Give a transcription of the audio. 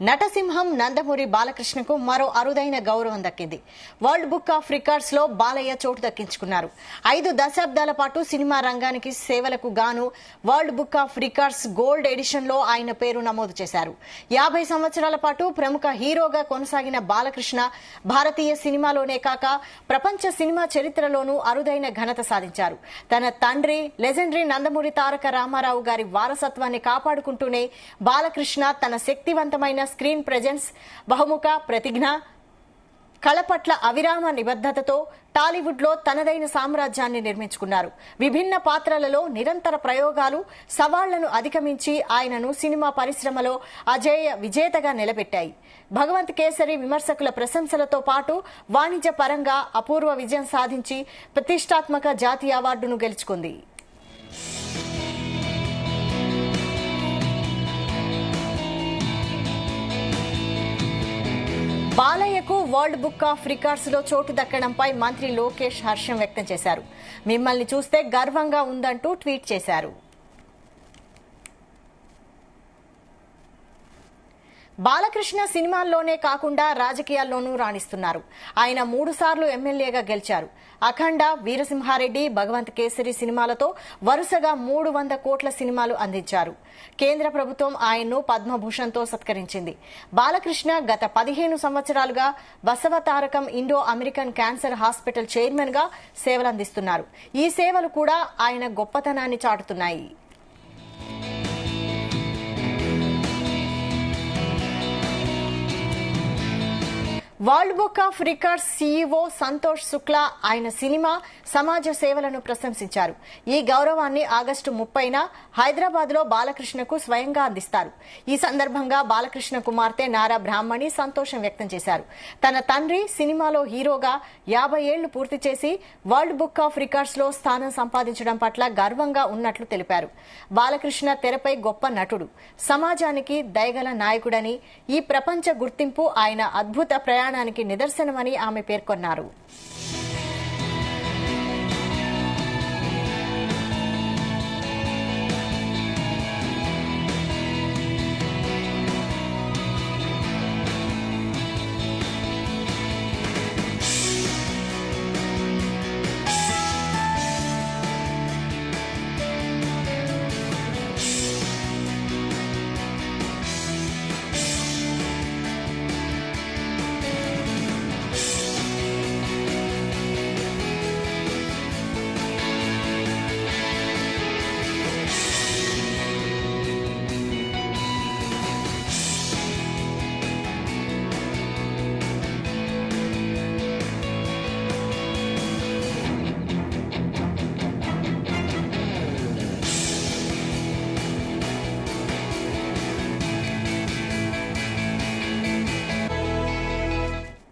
నటసింహం నందమూరి బాలకృష్ణకు మరో అరుదైన గౌరవం దక్కింది. వరల్డ్ బుక్ ఆఫ్ రికార్డ్స్ లో బాలయ్య చోటు దక్కించుకున్నారు. 5 దశాబ్దాల పాటు సినిమా రంగానికి సేవలకు గాను world book of records gold edition లో ఆయన పేరు నమోదు చేశారు. 50 సంవత్సరాల పాటు ప్రముఖ హీరోగా కొనసాగిన బాలకృష్ణ భారతీయ సినిమాలోనే కాక ప్రపంచ సినిమా చరిత్రలోనూ అరుదైన ఘనత సాధించారు. తన తండ్రి లెజెండరీ నందమూరి తారక రామారావు గారి వారసత్వాన్ని కాపాడుకుంటూనే బాలకృష్ణ తన శక్తివంతమైన స్క్రీన్ ప్రెజెన్స్, బహుముఖ ప్రతిజ్ఞ, కళ పట్ల అవిరామ నిబద్ధతతో టాలీవుడ్ లో తనదైన సామ్రాజ్యాన్ని నిర్మించుకున్నారు. విభిన్న పాత్రలలో నిరంతర ప్రయోగాలు, సవాళ్లను అధిగమించి ఆయనను సినిమా పరిశ్రమలో అజేయ విజేతగా నిలబెట్టాయి. భగవంత్ కేసరి విమర్శకుల ప్రశంసలతో పాటు వాణిజ్య పరంగా అపూర్వ విజయం సాధించి ప్రతిష్టాత్మక జాతీయ అవార్డును గెలుచుకుంది. బాలయ్యకు వరల్డ్ బుక్ ఆఫ్ రికార్డ్స్ లో చోటు దక్కడంపై మంత్రి లోకేష్ హర్షం వ్యక్తం చేశారు. మిమ్మల్ని చూస్తే గర్వంగా ఉందంటూ ట్వీట్ చేశారు. బాలకృష్ణ సినిమాల్లోనే కాకుండా రాజకీయాల్లోనూ రాణిస్తున్నారు. ఆయన 3 సార్లు ఎమ్మెల్యేగా గెలిచారు. అఖండ, వీరసింహారెడ్డి, భగవంత్ కేసరి సినిమాలతో వరుసగా 300 కోట్ల సినిమాలు అందించారు. కేంద్ర ప్రభుత్వం ఆయన్ను పద్మభూషణ్తో సత్కరించింది. బాలకృష్ణ గత 15 సంవత్సరాలుగా Basavatarakam Indo American cancer hospital chairman గా సేవలందిస్తున్నారు. ఈ సేవలు కూడా ఆయన గొప్పతనాన్ని చాటుతున్నాయి. World book of records CEO Santosh Shukla ఆయన సినిమా, సమాజ సేవలను ప్రశంసించారు. ఈ గౌరవాన్ని ఆగస్టు 30న హైదరాబాద్ లో బాలకృష్ణకు స్వయంగా అందిస్తారు. ఈ సందర్భంగా బాలకృష్ణ కుమార్తె నారా బ్రాహ్మణి సంతోషం వ్యక్తం చేశారు. తన తండ్రి సినిమాలో హీరోగా 50 ఏళ్లు పూర్తి చేసి వరల్డ్ బుక్ ఆఫ్ రికార్డ్స్ లో స్థానం సంపాదించడం పట్ల గర్వంగా ఉన్నట్లు తెలిపారు. బాలకృష్ణ తెరపై గొప్ప నటుడు, సమాజానికి దయగల నాయకుడని, ఈ ప్రపంచ గుర్తింపు ఆయన అద్భుత ప్రయాణానికి నిదర్శనమని ఆమె పేర్కొన్నారు.